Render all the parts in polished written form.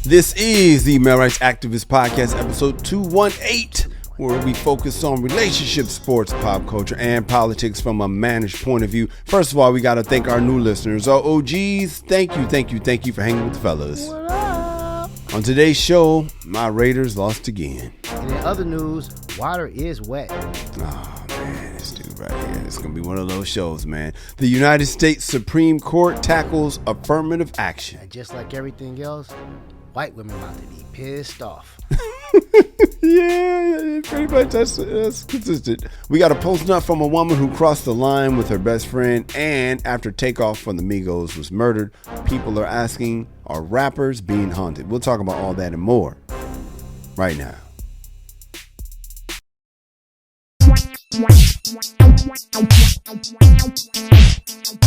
This is the Male Rights Activist Podcast, episode 218, where we focus on relationships, sports, pop culture, and politics from a managed point of view. First of all, we got to thank our new listeners, our OGs. Thank you for hanging with the fellas. What up? On today's show, my Raiders lost again. And in other news, water is wet. Oh, man, this dude right here. It's going to be one of those shows, man. The United States Supreme Court tackles affirmative action. And just like everything else, white women about to be pissed off. Yeah, pretty much that's consistent. We got a post nut from a woman who crossed the line with her best friend, and after Takeoff from the Migos was murdered, people are asking, are rappers being haunted? We'll talk about all that and more right now.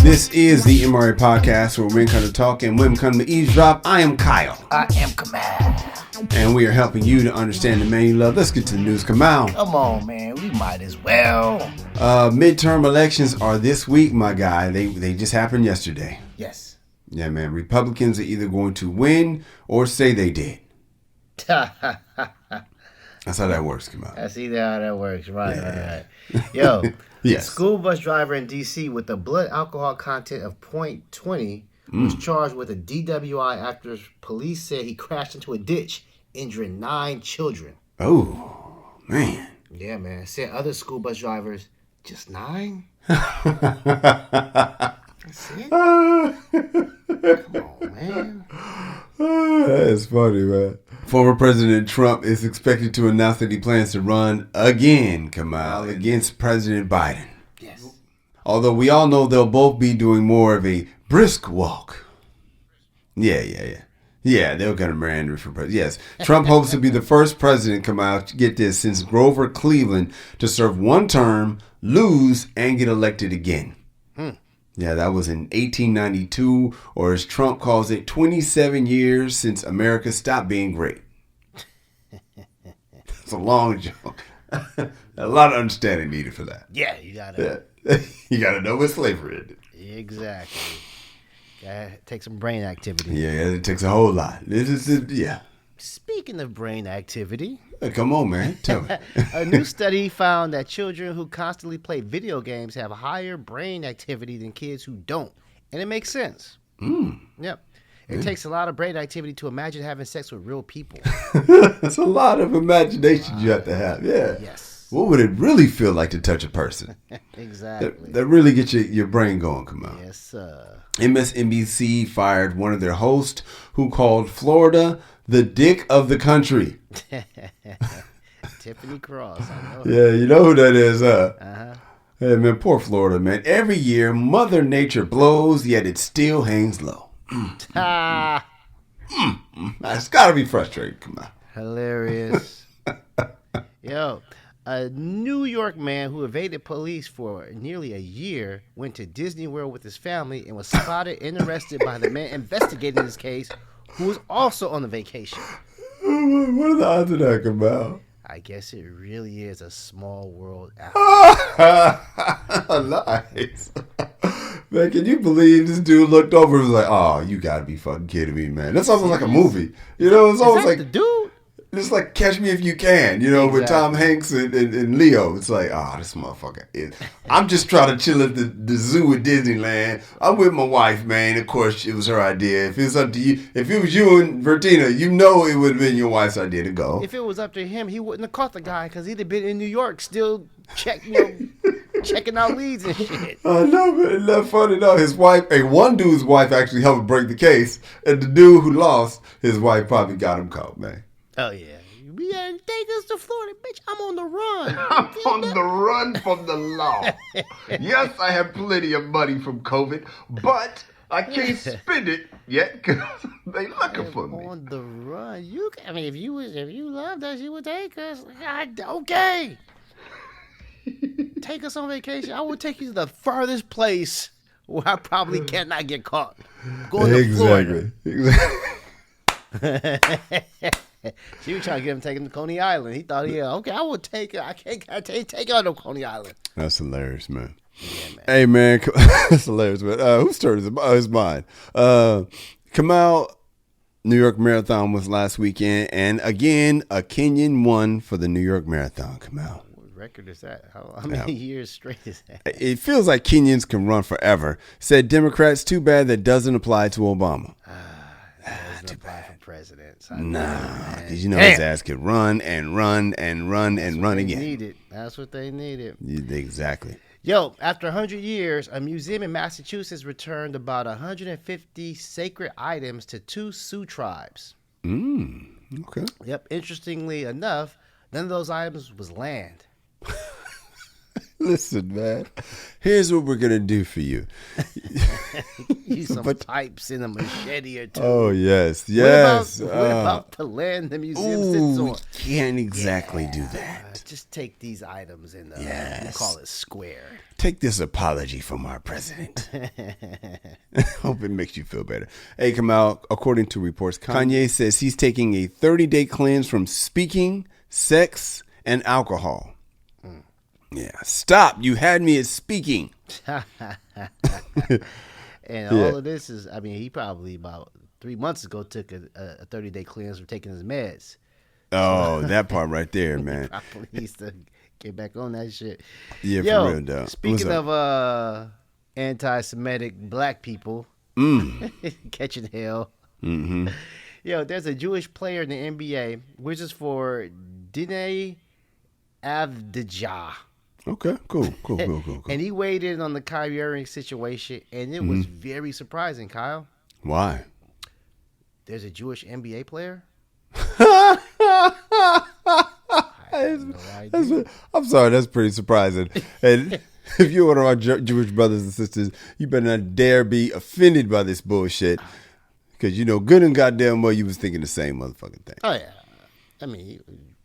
This is the MRA podcast where men come to talk and women come to eavesdrop. I am Kyle. I am Kamal. And we are helping you to understand the man you love. Let's get to the news. Kamal. Come on, man. We might as well. Midterm elections are this week, my guy. They just happened yesterday. Yes. Yeah, man. Republicans are either going to win or say they did. That's how that works, Kamal. I see how that works. Right. Yo, Yes. a school bus driver in D.C. with a blood alcohol content of .20 was charged with a DWI after police said he crashed into a ditch, injuring 9 children. Oh, man. Yeah, man. Said other school bus drivers, just 9? That's it? Come on, man. That's funny, man. Former President Trump is expected to announce that he plans to run again, Kamal, against President Biden. Yes. Although we all know they'll both be doing more of a brisk walk. Yeah, they'll get a Miranda for president. Yes, Trump hopes to be the first president, come out, get this, since Grover Cleveland to serve one term, lose, and get elected again. Yeah, that was in 1892, or as Trump calls it, 27 years since America stopped being great. It's a long joke. A lot of understanding needed for that. Yeah, you gotta. You got to know what slavery is. Exactly. Gotta take some brain activity. Yeah, it takes a whole lot. Yeah. Speaking of brain activity, Hey, come on, man. Tell me. a new study found that children who constantly play video games have higher brain activity than kids who don't. And it makes sense. Yep. It takes a lot of brain activity to imagine having sex with real people. That's a lot of imagination you have to have. Yeah. Yes. What would it really feel like to touch a person? Exactly. That really gets your brain going, come on. Yes, sir. MSNBC fired one of their hosts who called Florida the dick of the country. Tiffany Cross. I know. Yeah, you know who that is, huh? Uh-huh. Hey, man, poor Florida, man. Every year, Mother Nature blows, yet it still hangs low. Ah, It's got to be frustrating, come on. hilarious. Yo, a New York man who evaded police for nearly a year went to Disney World with his family and was spotted and arrested by the man investigating his case, who was also on a vacation. What are the odds of that, Kamal? I guess it really is a small world out Nice. Man, can you believe this dude looked over and was like, oh, you gotta be fucking kidding me, man. That's almost like a movie. You know, it's almost like the dude. it's like Catch Me If You Can, you know, with Tom Hanks and Leo. It's like, oh, this motherfucker is. I'm just trying to chill at the zoo at Disneyland. I'm with my wife, man. Of course, it was her idea. If it's up to you, if it was you and Bertina, you know it would have been your wife's idea to go. If it was up to him, he wouldn't have caught the guy because he'd have been in New York still checking out leads and shit. I know, man. That's funny though. His wife, one dude's wife actually helped break the case, and the dude who lost, his wife probably got him caught, man. Oh, yeah. Yeah, take us to Florida, bitch. I'm on the run. I'm on the run from the law. Yes, I have plenty of money from COVID, but I can't spend it yet because they looking for me. On the run. If you loved us, you would take us. God, okay. Take us on vacation. I would take you to the farthest place where I probably cannot get caught. Going to Florida. Exactly. She was trying to get him taken to Coney Island. He thought, okay, I will take it. I can't take it on to Coney Island. That's hilarious, man. Yeah, man. Hey, man. That's hilarious, man. Whose turn is it? Oh, it's mine. Kamal, New York Marathon was last weekend, and again, a Kenyan won for the New York Marathon. Come out. What record is that? How many years straight is that? It feels like Kenyans can run forever. Said Democrats, too bad that doesn't apply to Obama. Doesn't apply for presidents. Nah, because his ass could run and run and run and run again. Needed. That's what they needed. Exactly. Yo, after 100 years, a museum in Massachusetts returned about 150 sacred items to 2 Sioux tribes. Okay. Yep. Interestingly enough, none of those items was land. Listen, man. Here's what we're gonna do for you. Use some pipes and a machete or two. Oh yes. What about the land the museum sits on? We can't exactly do that. Just take these items and call it square. Take this apology from our president. Hope it makes you feel better. Hey, Kamal, according to reports, Kanye says he's taking a 30-day cleanse from speaking, sex, and alcohol. Yeah, stop. You had me at speaking. And all of this is, he probably about 3 months ago took a 30-day cleanse for taking his meds. Oh, that part right there, man. Probably needs to get back on that shit. Yeah, for real, dog. Speaking of anti-Semitic black people catching hell. Mm-hmm. Yo, there's a Jewish player in the NBA, which is for Dine Avdija. Okay, cool. And he weighed in on the Kyrie Irving situation, and it was very surprising, Kyle. Why? There's a Jewish NBA player? I'm sorry, that's pretty surprising. And if you're one of our Jewish brothers and sisters, you better not dare be offended by this bullshit. Because good and goddamn well you was thinking the same motherfucking thing. Oh, yeah.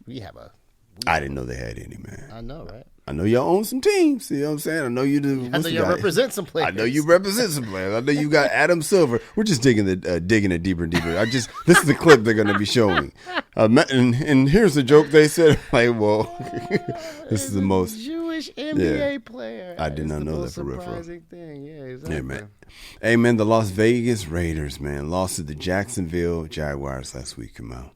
We have I didn't know they had any, man. I know, right? I know y'all own some teams. You know what I'm saying? I know you do. I know you represent some players. I know you represent some players. I know you got Adam Silver. We're just digging it deeper and deeper. This is the clip they're going to be showing. And here's the joke they said. Well, this is the most Jewish NBA player. I did not know that for real. Surprising thing. Yeah, exactly. Hey, man, the Las Vegas Raiders, man, lost to the Jacksonville Jaguars last week. Come out.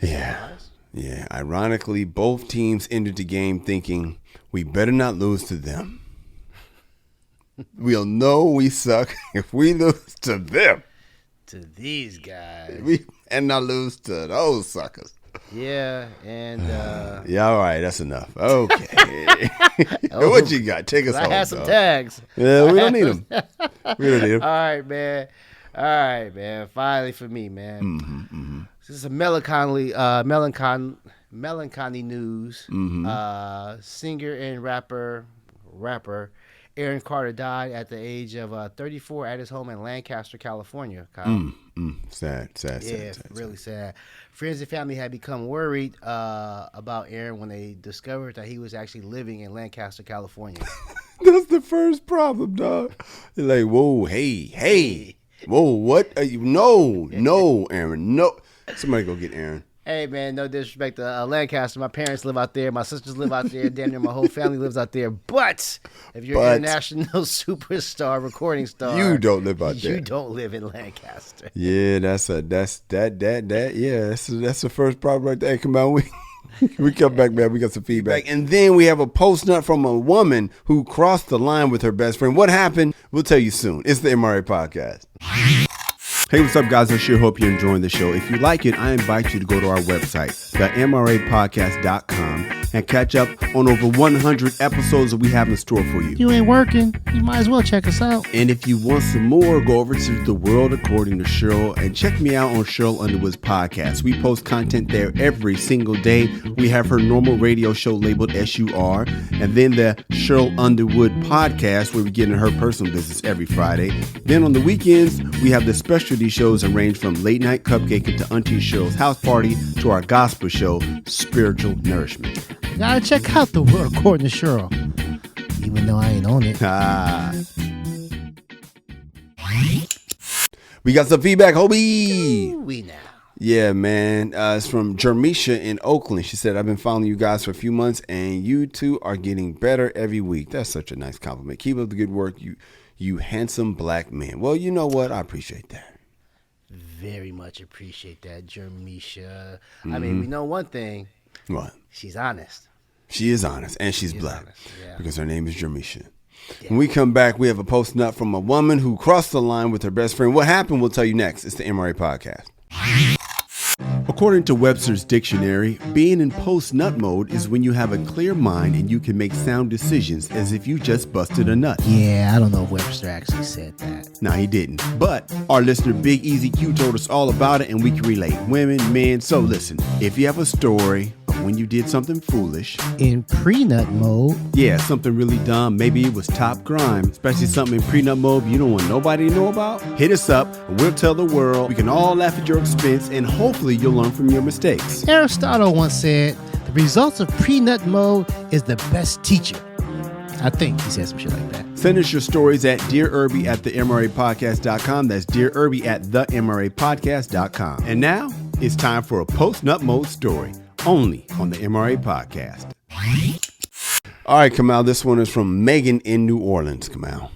Yeah. Yeah, ironically, both teams entered the game thinking, we better not lose to them. We'll know we suck if we lose to them. To these guys. And not lose to those suckers. Yeah, and... yeah, all right, that's enough. Okay. What you got? Take us home. I had some tags. Yeah, we don't need them. We don't need them. All right, man. Finally for me, man. This is a melancholy news. Singer and rapper Aaron Carter died at the age of 34 at his home in Lancaster, California. Kyle. Sad. Really sad. Friends and family had become worried about Aaron when they discovered that he was actually living in Lancaster, California. That's the first problem, dog. They're like, whoa, hey. Whoa, what are you? No, Aaron, no. Somebody go get Aaron. Hey, man, no disrespect to Lancaster. My parents live out there. My sisters live out there. Damn near my whole family lives out there. But if you're an international superstar, recording star, you don't live out there. You don't live in Lancaster. Yeah, that's that. Yeah, that's the first problem right there. Come on, we come back, man. We got some feedback. And then we have a post nut from a woman who crossed the line with her best friend. What happened? We'll tell you soon. It's the MRA Podcast. Hey, what's up, guys? I sure hope you're enjoying the show. If you like it, I invite you to go to our website, themrapodcast.com, and catch up on over 100 episodes that we have in store for you. You ain't working. You might as well check us out. And if you want some more, go over to The World According to Cheryl and check me out on Cheryl Underwood's podcast. We post content there every single day. We have her normal radio show labeled SUR, and then the Cheryl Underwood podcast, where we get in her personal business every Friday. Then on the weekends, we have the specialty shows that range from Late Night Cupcake to Auntie Cheryl's House Party to our gospel show, Spiritual Nourishment. You gotta check out The World According to Cheryl, even though I ain't on it. We got some feedback, Hobie. We now. Yeah, man. It's from Jermisha in Oakland. She said, I've been following you guys for a few months, and you two are getting better every week. That's such a nice compliment. Keep up the good work, you handsome black man. Well, you know what? I appreciate that. very much appreciate that, Jermisha. I mean, we know one thing. What? She's honest. She is honest, and she's black honest, yeah. because her name is Jermisha. Yeah. When we come back, we have a post nut from a woman who crossed the line with her best friend. What happened? We'll tell you next. It's the MRA Podcast. According to Webster's dictionary, being in post-nut mode is when you have a clear mind and you can make sound decisions as if you just busted a nut. Yeah, I don't know if Webster actually said that. No, he didn't. But our listener Big Easy Q told us all about it and we can relate. Women, men. So listen, if you have a story of when you did something foolish. In pre-nut mode. Yeah, something really dumb. Maybe it was top crime. Especially something in pre-nut mode you don't want nobody to know about. Hit us up and we'll tell the world. We can all laugh at your expense and hopefully you'll learn from your mistakes. Aristotle once said, the results of pre-nut mode is the best teacher. I think he said some shit like that. Send us your stories at Dear Erby at the MRApodcast.com. That's Dear Erby at the MRApodcast.com. And now it's time for a post-nut mode story only on the MRA Podcast. All right, Kamal, this one is from Megan in New Orleans, Kamal.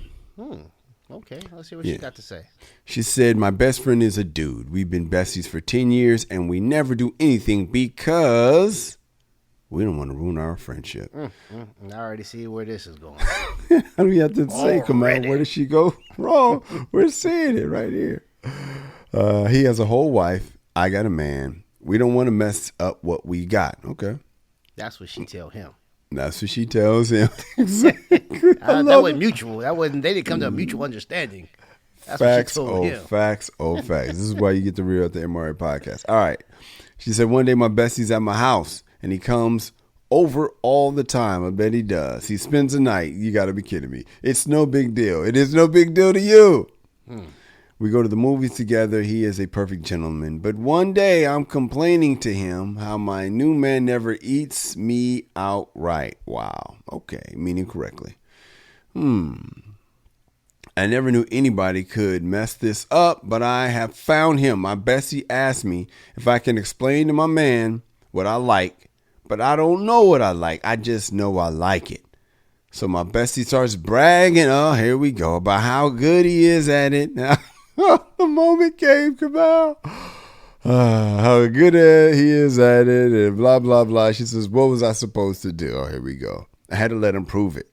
Okay, let's see what she got to say. She said, my best friend is a dude. We've been besties for 10 years and we never do anything because we don't want to ruin our friendship. I already see where this is going. How do we have to say, Kamal, where did she go wrong? We're seeing it right here. He has a whole wife. I got a man. We don't want to mess up what we got. Okay. That's what she tell him. That's what she tells him. Exactly. That wasn't mutual. They didn't come to a mutual understanding. That's facts, what she told him. Facts. This is why you get the real at the MRA Podcast. All right. She said, one day my bestie's at my house and he comes over all the time. I bet he does. He spends the night. You got to be kidding me. It's no big deal. It is no big deal to you. We go to the movies together. He is a perfect gentleman. But one day I'm complaining to him how my new man never eats me outright. Wow. Okay. Meaning correctly. I never knew anybody could mess this up, but I have found him. My bestie asked me if I can explain to my man what I like, but I don't know what I like. I just know I like it. So my bestie starts bragging. Oh, here we go. About how good he is at it. Now, the moment came, Kamal. How good he is at it and blah, blah, blah. She says, what was I supposed to do? Oh, here we go. I had to let him prove it.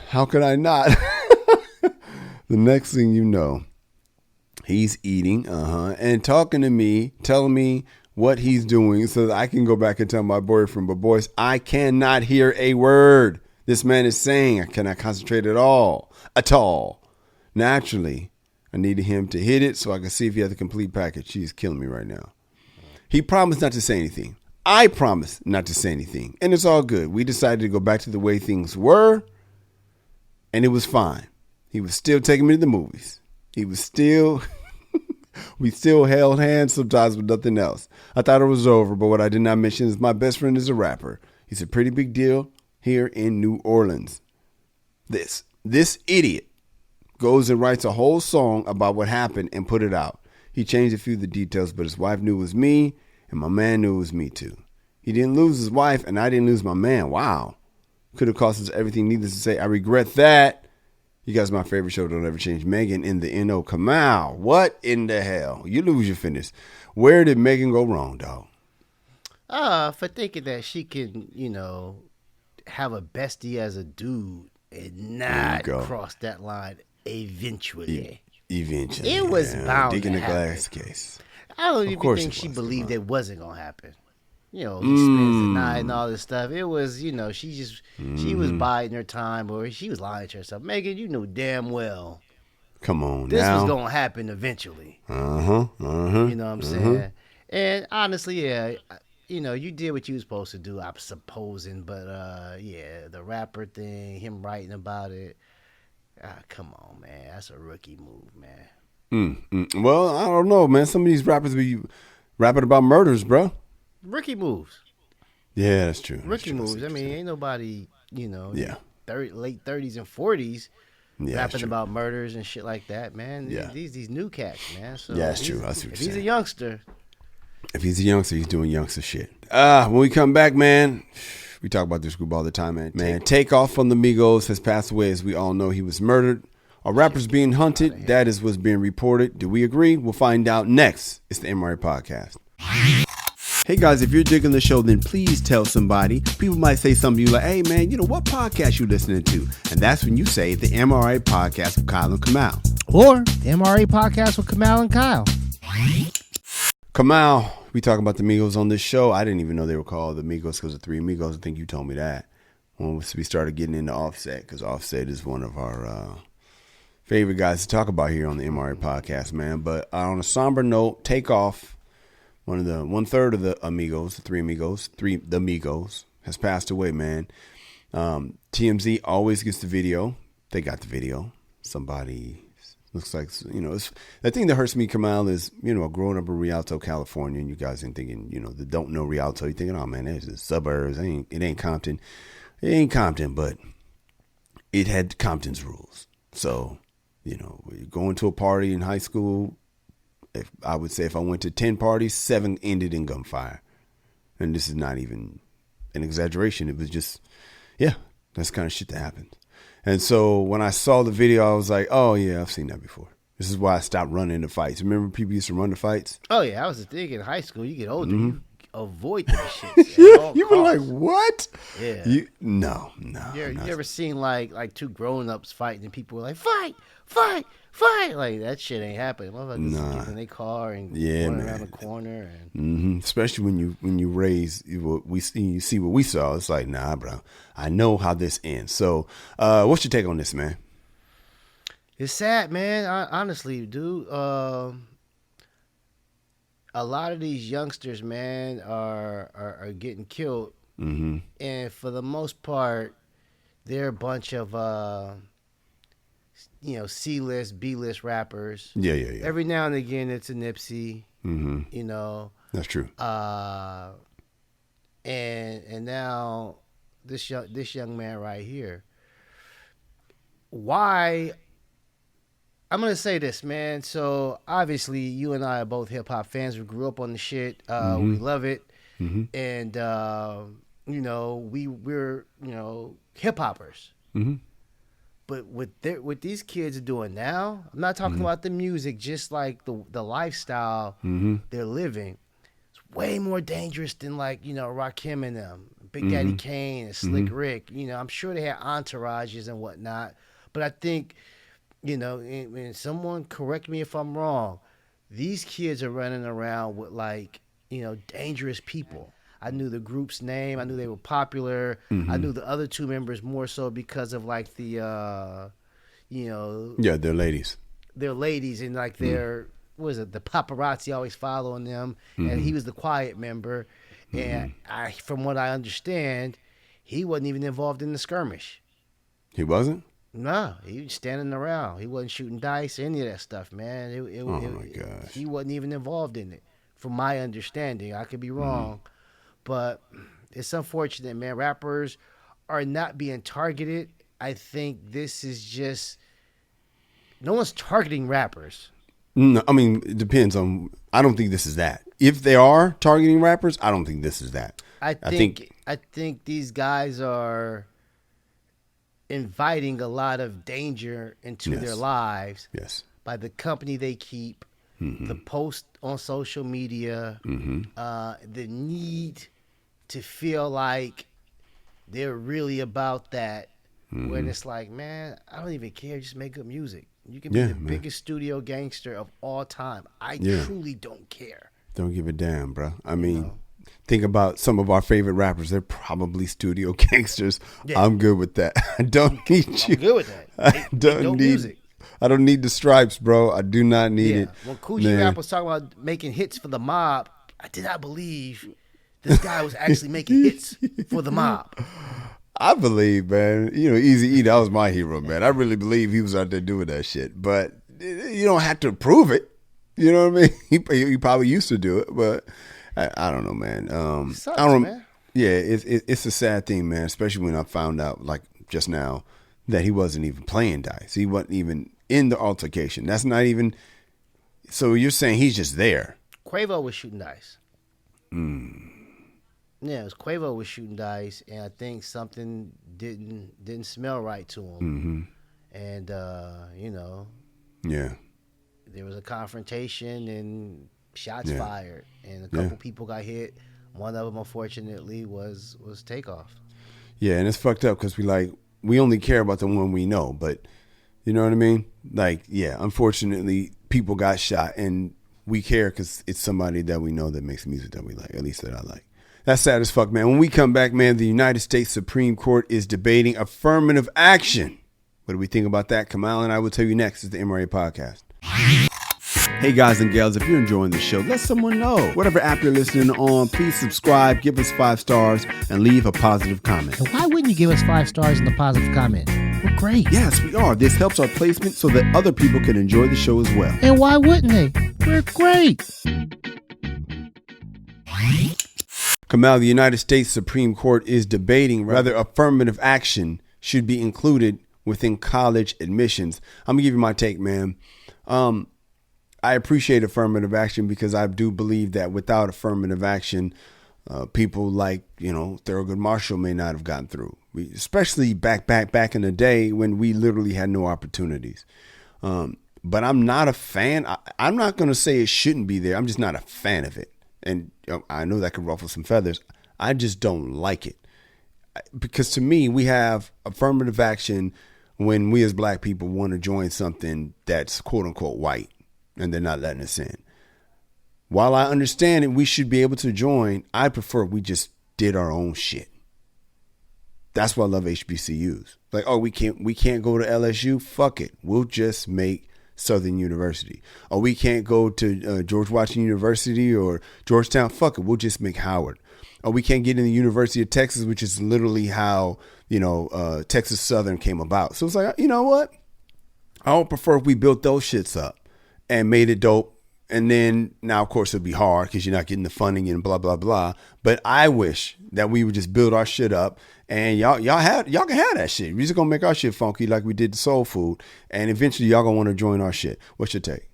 How could I not? The next thing you know, he's eating, and talking to me, telling me what he's doing so that I can go back and tell my boyfriend. But boys, I cannot hear a word this man is saying. I cannot concentrate at all. Naturally, I needed him to hit it so I could see if he had the complete package. She's killing me right now. He promised not to say anything. I promised not to say anything. And it's all good. We decided to go back to the way things were. And it was fine. He was still taking me to the movies. We still held hands sometimes with nothing else. I thought it was over, but what I did not mention is my best friend is a rapper. He's a pretty big deal here in New Orleans. This idiot goes and writes a whole song about what happened and put it out. He changed a few of the details, but his wife knew it was me, and my man knew it was me too. He didn't lose his wife, and I didn't lose my man. Wow. Could have cost us everything. Needless to say, I regret that. You guys, my favorite show, Don't Ever Change. Megan in the NO. Kamal, what in the hell? You lose your fitness. Where did Megan go wrong, dog? For thinking that she can, have a bestie as a dude and not cross that line eventually. Eventually. It was bound digging to the happen. glass case. I don't even think she believed it wasn't going to happen. He spends the night and all this stuff. It was, she was biding her time or she was lying to herself. Megan, you knew damn well. Come on this now. Was going to happen eventually. You know what I'm saying? And honestly, you did what you were supposed to do, I'm supposing. But, the rapper thing, him writing about it. Come on, man. That's a rookie move, man. Well, I don't know, man. Some of these rappers be rapping about murders, bro. Rookie moves. Yeah, that's true. Rookie moves. I mean, ain't nobody, late 30s and 40s rapping about murders and shit like that, man. Yeah. These new cats, man. So yeah, that's true. If he's a youngster. If he's a youngster, he's doing youngster shit. When we come back, man, we talk about this group all the time, man. Takeoff from the Migos has passed away. As we all know, he was murdered Are rappers being hunted? That is what's being reported. Do we agree? We'll find out next. It's the MRA podcast. Hey guys, if you're digging the show, then please tell somebody. People might say something to you like, hey man, you know what podcast you listening to? And that's when you say the MRA podcast with Kyle and Kamal. Or the MRA podcast with Kamal and Kyle. Kamal, we talk about the Migos on this show. I didn't even know they were called the Migos because of Three Migos. I think you told me that when we started getting into Offset, because Offset is one of our favorite guys to talk about here on the MRA podcast, man. But on a somber note, Takeoff, one third of the Amigos, the Migos, has passed away, man. TMZ always gets the video. They got the video. Somebody looks like, it's the thing that hurts me, Kamal, is, growing up in Rialto, California, and you guys ain't thinking, that don't know Rialto, you're thinking, oh man, there's the suburbs. It ain't Compton. It ain't Compton, but it had Compton's rules. So, going to a party in high school, I would say if I went to 10 parties, 7 ended in gunfire. And this is not even an exaggeration. It was just, that's the kind of shit that happens. And so when I saw the video, I was like, oh, yeah, I've seen that before. This is why I stopped running the fights. Remember people used to run the fights? Oh, yeah. That was the thing in high school. You get older, you avoid that shit. You were like, what? Yeah. No. You ever seen like two grown-ups fighting and people were like, fight! Like, that shit ain't happening. Motherfuckers get in their car and run around the corner. And Especially when you raise what we see, you see what we saw. It's like, nah, bro. I know how this ends. So, what's your take on this, man? It's sad, man. Honestly, dude. A lot of these youngsters, man, are getting killed, and for the most part, they're a bunch of C-list, B-list rappers. Yeah. Every now and again, it's a Nipsey. That's true. And now this young man right here. Why? I'm going to say this, man. So, obviously, you and I are both hip-hop fans. We grew up on the shit. We love it. And, we're hip-hoppers. But what these kids are doing now, I'm not talking about the music, just like the lifestyle they're living. It's way more dangerous than Rakim and them, Big Daddy Kane and Slick Rick. I'm sure they had entourages and whatnot. But I think... and someone correct me if I'm wrong, these kids are running around with dangerous people. I knew the group's name. I knew they were popular. I knew the other two members more so because of they're ladies. They're ladies and their, the paparazzi always following them. And he was the quiet member. And from what I understand, he wasn't even involved in the skirmish. He wasn't? No, he was standing around. He wasn't shooting dice, any of that stuff, man. My gosh. He wasn't even involved in it, from my understanding. I could be wrong, but it's unfortunate, man. Rappers are not being targeted. I think this is just... No one's targeting rappers. No, I mean, it depends on... I don't think this is that. If they are targeting rappers, I don't think this is that. I think these guys are... inviting a lot of danger into their lives by the company they keep, the post on social media, the need to feel like they're really about that. When it's like, man, I don't even care. Just make good music. You can be the biggest studio gangster of all time. I truly don't care. Don't give a damn, bro. I mean... Think about some of our favorite rappers. They're probably studio gangsters. Yeah. I'm good with that. I don't need you. I'm good with that. I don't need music. I don't need the stripes, bro. I do not need it. When Coogee Rap was talking about making hits for the mob, I did not believe this guy was actually making hits for the mob. I believe, man. Easy E, that was my hero, man. I really believe he was out there doing that shit. But you don't have to prove it. You know what I mean? He probably used to do it, but... I don't know, man. Sucks, I don't. Man. Yeah, it's a sad thing, man. Especially when I found out, like just now, that he wasn't even playing dice. He wasn't even in the altercation. That's not even. So you're saying he's just there? Quavo was shooting dice. Yeah, it was Quavo was shooting dice, and I think something didn't smell right to him. And Yeah. there was a confrontation and shots Yeah. fired, and a couple people got hit. One of them, unfortunately, was Takeoff. Yeah, and it's fucked up because we only care about the one we know, but you know what I mean? Like, yeah, unfortunately, people got shot, and we care because it's somebody that we know that makes music that we like, at least that I like. That's sad as fuck, man. When we come back, man, the United States Supreme Court is debating affirmative action. What do we think about that? Kamal and I will tell you next. It's the MRA podcast. Hey guys and gals, if you're enjoying the show, let someone know. Whatever app you're listening on, please subscribe, give us 5 stars, and leave a positive comment. And why wouldn't you give us 5 stars and a positive comment? We're great. Yes, we are. This helps our placement so that other people can enjoy the show as well. And why wouldn't they? We're great. Kamal, the United States Supreme Court is debating whether affirmative action should be included within college admissions. I'm going to give you my take, man. I appreciate affirmative action because I do believe that without affirmative action, people like, Thurgood Marshall may not have gotten through. Especially back in the day when we literally had no opportunities. But I'm not a fan. I'm not going to say it shouldn't be there. I'm just not a fan of it. And I know that could ruffle some feathers. I just don't like it. Because to me, we have affirmative action when we as black people want to join something that's quote unquote white and they're not letting us in. While I understand it, we should be able to join. I prefer we just did our own shit. That's why I love HBCUs. Like, we can't go to LSU. Fuck it. We'll just make Southern University. Or we can't go to George Washington University or Georgetown. Fuck it. We'll just make Howard. Or we can't get in the University of Texas, which is literally how, Texas Southern came about. So it's like, you know what? I would prefer if we built those shits up and made it dope. And then now, of course, it'll be hard because you're not getting the funding and blah, blah, blah. But I wish that we would just build our shit up and y'all can have that shit. We're just going to make our shit funky like we did the soul food. And eventually y'all going to want to join our shit. What's your take?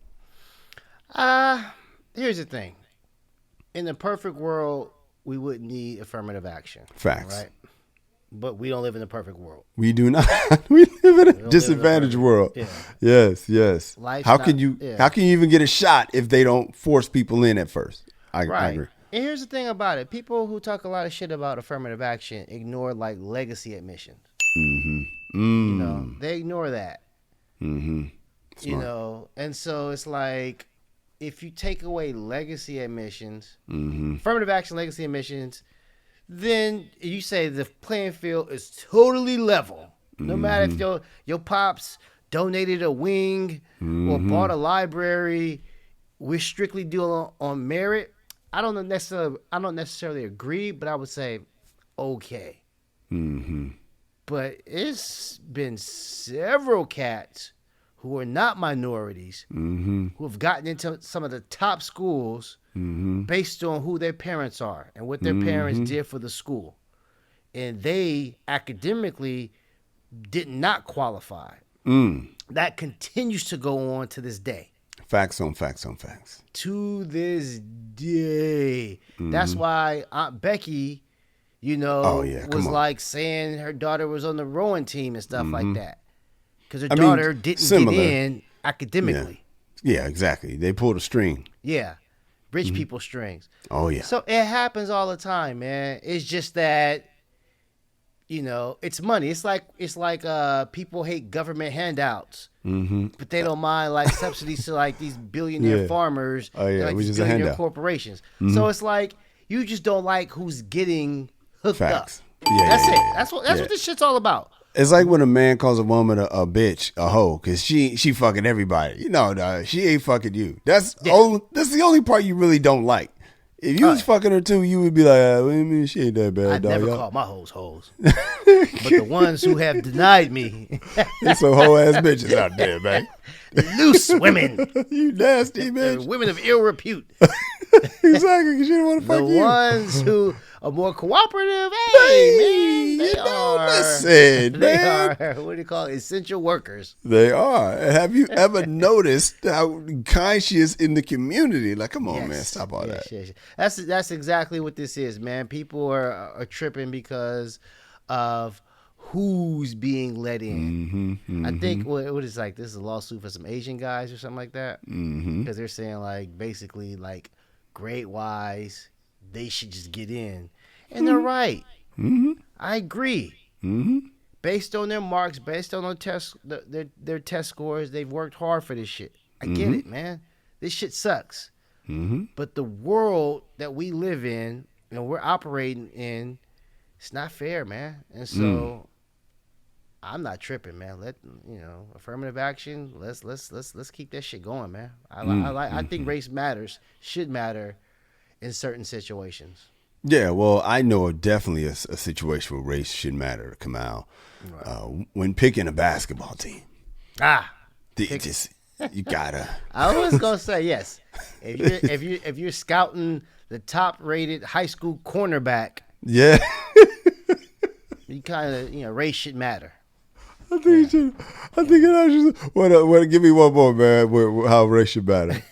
Here's the thing. In the perfect world, we wouldn't need affirmative action. Facts. Right? But we don't live in a perfect world. We do not. We live in a disadvantaged world. Yeah. Yes. How can you even get a shot if they don't force people in at first? I agree. And here's the thing about it. People who talk a lot of shit about affirmative action ignore like legacy admissions. They ignore that. Smart. And so it's like if you take away legacy admissions, affirmative action legacy admissions, then you say the playing field is totally level. No matter if your pops donated a wing or bought a library, we're strictly dealing on merit. I don't necessarily agree, but I would say okay. But it's been several cats who are not minorities who have gotten into some of the top schools based on who their parents are and what their parents did for the school. And they academically did not qualify. That continues to go on to this day. Facts on facts on facts. To this day. That's why Aunt Becky, was like saying her daughter was on the rowing team and stuff like that. Because her daughter didn't get in academically. Yeah, exactly. They pulled a string. Yeah. Rich people strings. Oh, yeah. So it happens all the time, man. It's just that, it's money. It's like people hate government handouts. But they don't mind like subsidies to like these billionaire farmers. Oh, yeah. Like Which these is a billionaire handout. Corporations. So it's like you just don't like who's getting hooked Facts. up. Yeah, That's yeah, it. yeah. That's what this shit's all about. It's like when a man calls a woman a bitch, a hoe, because she fucking everybody. Dog, she ain't fucking you. That's the only part you really don't like. If you was fucking her too, you would be like, what do you mean she ain't that bad, I dog? never call my hoes. But the ones who have denied me. There's some hoe ass bitches out there, man. Loose women. You nasty bitch. Women of ill repute. Exactly, because she don't want to fuck The you. ones who are more cooperative. Hey, man. They are. Listen, They man. are, what do you call it? Essential workers. They are. Have you ever noticed how kind she is in the community? Like, come on, man, stop all that. Yes. That's exactly what this is, man. People are tripping because of who's being let in. I think Mm-hmm. what is like this is a lawsuit for some Asian guys or something like that Mm-hmm. because they're saying like basically like grade wise they should just get in, and they're right. Mm-hmm. I agree. Mm-hmm. Based on their marks, based on their test, their test scores, they've worked hard for this shit. I get it, man. This shit sucks. Mm-hmm. But the world that we live in and we're operating in, it's not fair, man. And so I'm not tripping, man. Let affirmative action. Let's keep that shit going, man. I think race matters, should matter in certain situations. Yeah, well, I know definitely a situation where race should matter, Kamal. Right. When picking a basketball team, you gotta. I was gonna say yes. If you're scouting the top rated high school cornerback, Yeah. you kind of race should matter. I think it actually. What? Give me one more, man. How race should matter.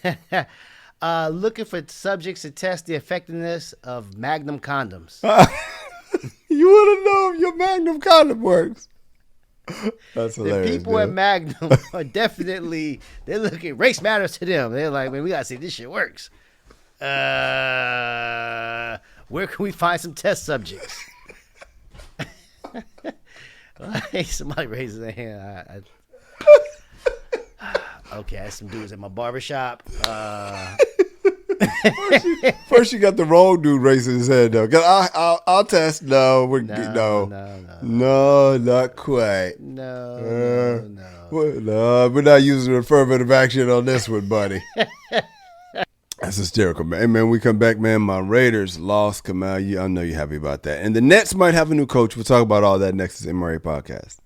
Looking for subjects to test the effectiveness of Magnum condoms. You want to know if your Magnum condom works? That's The hilarious. people at Magnum are definitely they're looking. Race matters to them. They're like, man, we gotta see if this shit works. Where can we find some test subjects? Hey, somebody raises their hand. Okay, I had some dudes at my barbershop. First, you got the wrong dude raising his head though. I'll test. No, no, not quite. No. No, we're not using affirmative action on this one, buddy. That's hysterical, man. Hey, man, we come back, man. My Raiders lost, Kamal. I know you're happy about that. And the Nets might have a new coach. We'll talk about all that next as MRA Podcast.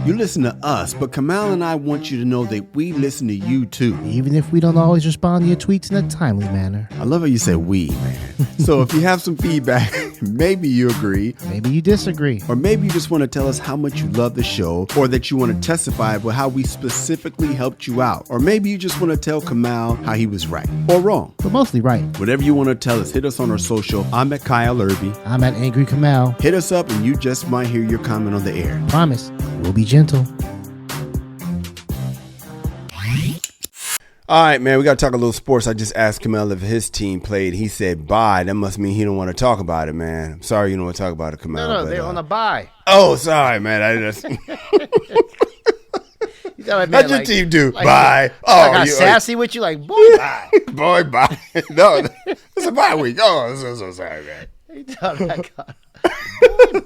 You listen to us, but Kamal and I want you to know that we listen to you too. Even if we don't always respond to your tweets in a timely manner. I love how you say we, man. So if you have some feedback, maybe you agree, Maybe you disagree. or maybe you just want to tell us how much you love the show, or that you want to testify about how we specifically helped you out, or maybe you just want to tell Kamal how he was right or wrong. But mostly right. Whatever you want to tell us, hit us on our social. I'm at Kyle Erby. I'm at Angry Kamal. Hit us up and you just might hear your comment on the air. Promise, we'll be gentle. All right, man, we got to talk a little sports. I just asked Kamal if his team played. He said bye. That must mean he don't want to talk about it, man. I'm sorry you don't want to talk about it, Kamal. No, they're on a bye. Oh, sorry, man. I just... You thought I meant How'd your like- team do? like- Bye. I Oh, got you sassy with you, like, boy, bye. boy, bye. No, it's a bye week. Oh, I'm so sorry, man. You thought I got-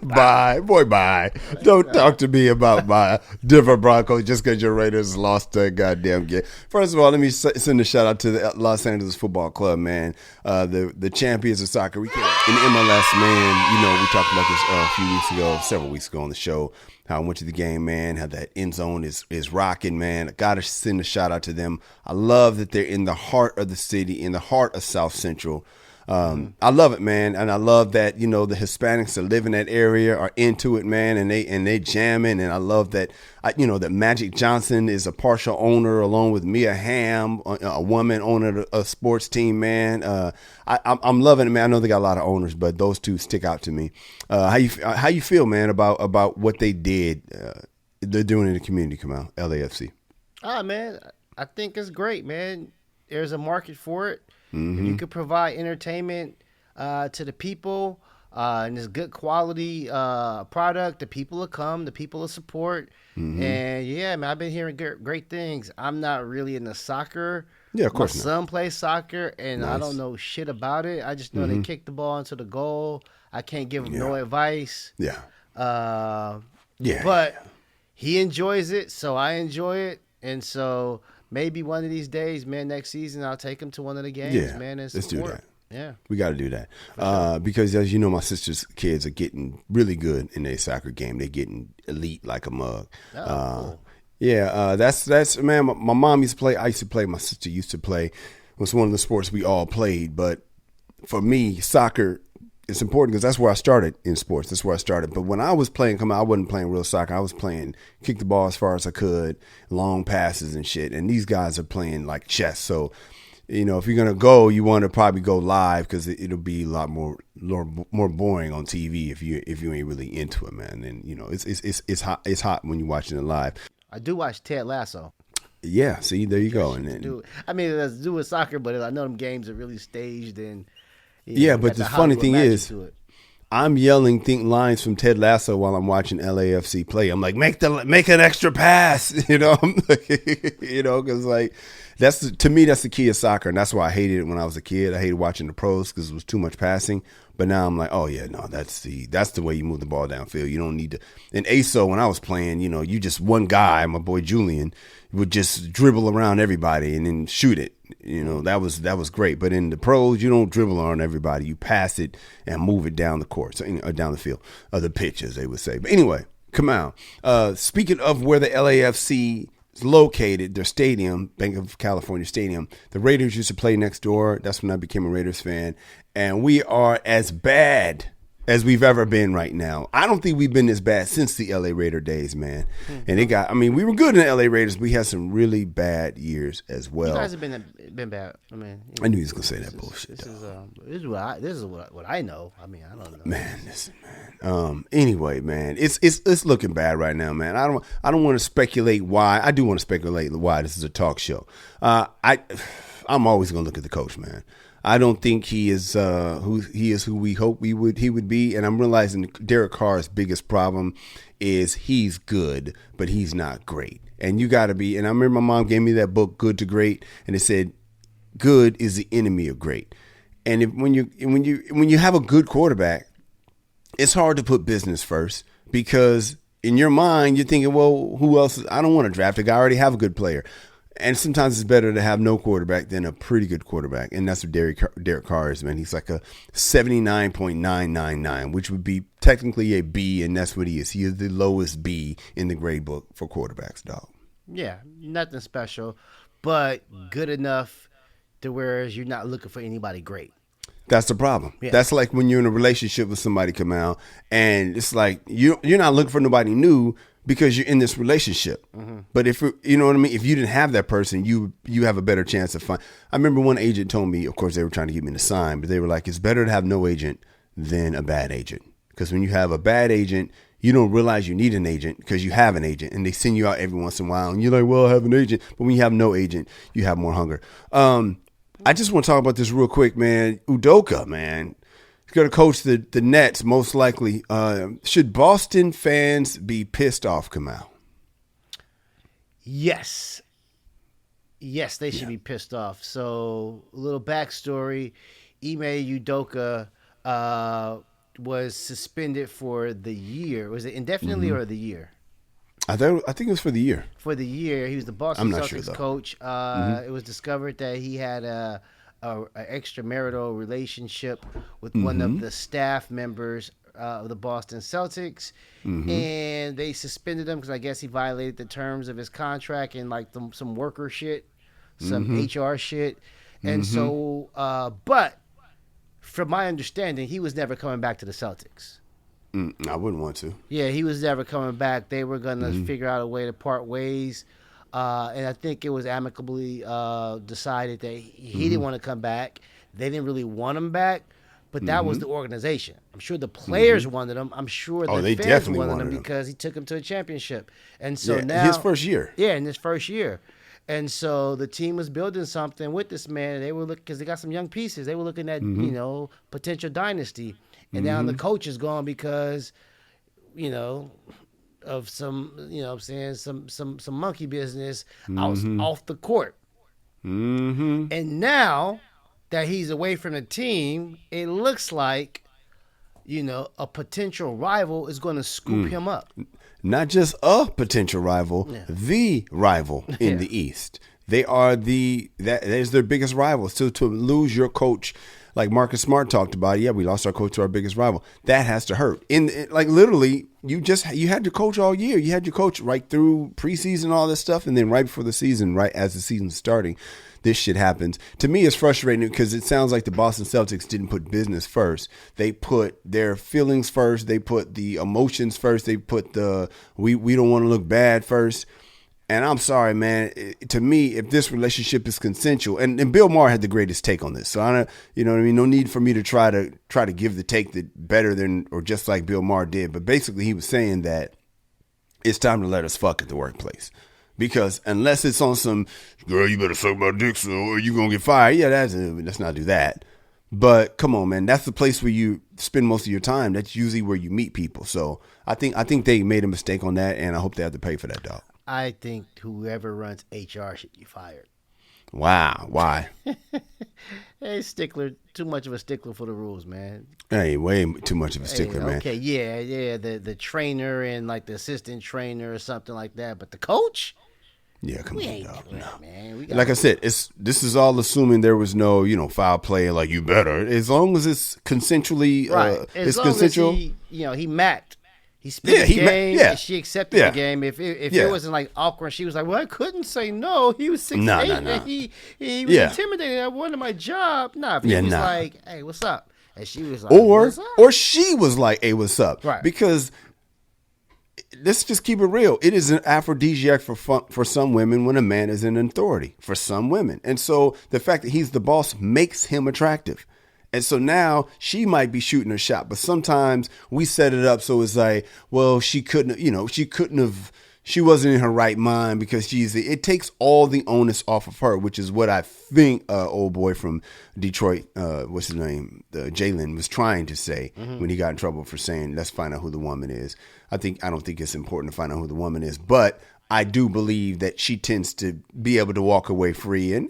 Bye. Boy, bye. Don't talk to me about my Denver Broncos just because your Raiders lost a goddamn game. First of all, let me send a shout out to the Los Angeles Football Club, man. The champions of soccer. We can't, in MLS, man, we talked about this several weeks ago on the show, how I went to the game, man, how that end zone is rocking, man. I got to send a shout out to them. I love that they're in the heart of the city, in the heart of South Central. I love it, man, and I love that the Hispanics that live in that area are into it, man, and they jamming, and I love that that Magic Johnson is a partial owner along with Mia Hamm, a woman owner of a sports team, man. I'm loving it, man. I know they got a lot of owners, but those two stick out to me. How you feel, man, about what they did? They're doing in the community. Come out, LAFC. Man, I think it's great, man. There's a market for it. If you could provide entertainment to the people and it's good quality product, the people will come, the people will support. And yeah, man, I've been hearing great things. I'm not really into soccer. Yeah, of course My not. son plays soccer, and I Nice. don't know shit about it. I just know they kick the ball into the goal. I can't give him no advice. Yeah. But he enjoys it, so I enjoy it. And so maybe one of these days, man, next season, I'll take him to one of the games, Yeah, man, and let's do support. that. Yeah. We got to do that because, as you know, my sister's kids are getting really good in their soccer game. They're getting elite like a mug. Cool. Yeah, that's man. My mom used to play. I used to play. My sister used to play. It was one of the sports we all played. But for me, soccer is important because that's where I started in sports. That's where I started. But when I was playing, I wasn't playing real soccer. I was playing kick the ball as far as I could, long passes and shit. And these guys are playing like chess. So if you're gonna go, you want to probably go live because it'll be a lot more boring on TV if you ain't really into it, man. And it's hot when you're watching it live. I do watch Ted Lasso. Yeah, see, there you go. And then, I mean, it has to do with soccer, but I know them games are really staged and but the funny thing is, I'm yelling lines from Ted Lasso while I'm watching LAFC play. I'm like, make an extra pass, because like to me that's the key of soccer, and that's why I hated it when I was a kid. I hated watching the pros because it was too much passing. But now I'm like, oh yeah, no, that's the way you move the ball downfield. You don't need to. In ASO, when I was playing, you just one guy, my boy Julian, would just dribble around everybody and then shoot it. That was great. But in the pros, you don't dribble around everybody. You pass it and move it down the court, or down the field, or the pitch, as they would say. But anyway, come on. Speaking of where the LAFC is located, their stadium, Bank of California Stadium, the Raiders used to play next door. That's when I became a Raiders fan. And we are as bad as we've ever been right now. I don't think we've been this bad since the LA Raider days, man. Mm-hmm. And we were good in the LA Raiders. We had some really bad years as well. You guys have been bad. I mean, I knew he was gonna say that bullshit. This is what I know. I mean, I don't know. Man, listen, man. Anyway, man, it's looking bad right now, man. I don't want to speculate why. I do want to speculate why. This is a talk show. I'm always gonna look at the coach, man. I don't think he is who we hope he would be, and I'm realizing Derek Carr's biggest problem is he's good, but he's not great. And you got to be. And I remember my mom gave me that book, Good to Great, and it said, "Good is the enemy of great." And when you have a good quarterback, it's hard to put business first because in your mind you're thinking, well, who else? I don't want to draft a guy. I already have a good player. And sometimes it's better to have no quarterback than a pretty good quarterback. And that's what Derek Carr is, man. He's like a 79.999, which would be technically a B, and that's what he is. He is the lowest B in the grade book for quarterbacks, dog. Yeah, nothing special, but good enough to where you're not looking for anybody great. That's the problem. Yeah. That's like when you're in a relationship with somebody, come out, and it's like you're not looking for nobody new, because you're in this relationship. Mm-hmm. But if you know what I mean, if you didn't have that person, you have a better chance of finding. I remember one agent told me, of course they were trying to get me to sign, but they were like, it's better to have no agent than a bad agent. Because when you have a bad agent, you don't realize you need an agent because you have an agent, and they send you out every once in a while, and you're like, well, I have an agent. But when you have no agent, you have more hunger. I just want to talk about this real quick, man. Udoka, man. He's going to coach the Nets, most likely. Should Boston fans be pissed off, Kamau? Yes. Yes, they should be pissed off. So, a little backstory. Ime Udoka was suspended for the year. Was it indefinitely or the year? I think it was for the year. For the year. He was the Boston Celtics coach. It was discovered that he had a extramarital relationship with one of the staff members of the Boston Celtics, and they suspended him because I guess he violated the terms of his contract and like some worker shit, some HR shit, and so. But from my understanding, he was never coming back to the Celtics. I wouldn't want to. Yeah, he was never coming back. They were gonna figure out a way to part ways. And I think it was amicably decided that he didn't want to come back. They didn't really want him back, but that was the organization. I'm sure the players wanted him. I'm sure the fans wanted him because he took him to a championship. And so now his first year. Yeah, in his first year. And so the team was building something with this man. They were looking because they got some young pieces. They were looking at potential dynasty. And now the coach is gone because of some, I'm saying, some monkey business off the court. And now that he's away from the team, it looks like, a potential rival is going to scoop him up. Not just a potential rival, the rival in the East. They are that is their biggest rival. So to lose your coach, like Marcus Smart talked about, we lost our coach to our biggest rival. That has to hurt. Like literally, you had your coach all year. You had your coach right through preseason, all this stuff, and then right before the season, right as the season's starting, this shit happens. To me, it's frustrating because it sounds like the Boston Celtics didn't put business first. They put their feelings first. They put the emotions first. They put we don't want to look bad first. And I'm sorry, man. To me, if this relationship is consensual, and Bill Maher had the greatest take on this, so I don't, you know what I mean. No need for me to try to give the take that better than or just like Bill Maher did. But basically, he was saying that it's time to let us fuck at the workplace, because unless it's on some girl, you better suck my dick so or you gonna get fired. Yeah, let's not do that. But come on, man, that's the place where you spend most of your time. That's usually where you meet people. So I think they made a mistake on that, and I hope they have to pay for that, dog. I think whoever runs HR should be fired. Wow, why? Hey, stickler, too much of a stickler for the rules, man. Hey, way too much of a stickler, man. Okay, yeah, the trainer and like the assistant trainer or something like that, but the coach? Yeah, come We on, ain't dog. doing No. it, man. Like I said, this is all assuming there was no, foul play. Like you better, as long as it's consensually, Right. As it's long consensual. as he macked. He spit the game, and she accepted the game. If it wasn't like awkward, she was like, "Well, I couldn't say no. He was 6'8", and he was intimidating. I wanted my job." Nah, if he was like, "Hey, what's up?" and she was like, "What's up?" or she was like, "Hey, what's up?" Right. Because let's just keep it real. It is an aphrodisiac for some women when a man is in authority. For some women, and so the fact that he's the boss makes him attractive. And so now she might be shooting her shot, but sometimes we set it up so it's like, well, she wasn't in her right mind because it takes all the onus off of her, which is what I think old boy from Detroit, what's his name, Jalen, was trying to say when he got in trouble for saying, let's find out who the woman is. I don't think it's important to find out who the woman is, but I do believe that she tends to be able to walk away free, and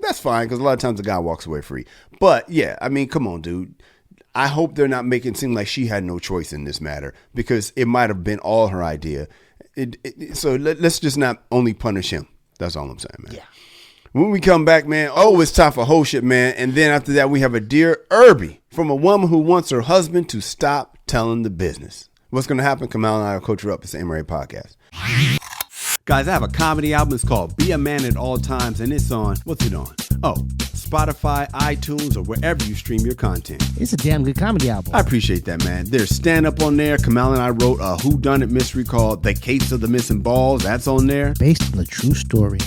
that's fine because a lot of times the guy walks away free. But yeah, I mean, come on, dude. I hope they're not making it seem like she had no choice in this matter, because it might have been all her idea. So let's just not only punish him. That's all I'm saying, man. Yeah. When we come back, man, it's time for whole shit, man. And then after that, we have a Dear Erby from a woman who wants her husband to stop telling the business. What's going to happen? Kamal and I will coach her up. It's the MRA podcast. Guys, I have a comedy album. It's called Be a Man at All Times, and it's on, what's it on? Oh, Spotify, iTunes, or wherever you stream your content. It's a damn good comedy album. I appreciate that, man. There's stand-up on there. Kamal and I wrote a whodunit mystery called The Case of the Missing Balls. That's on there. Based on a true story.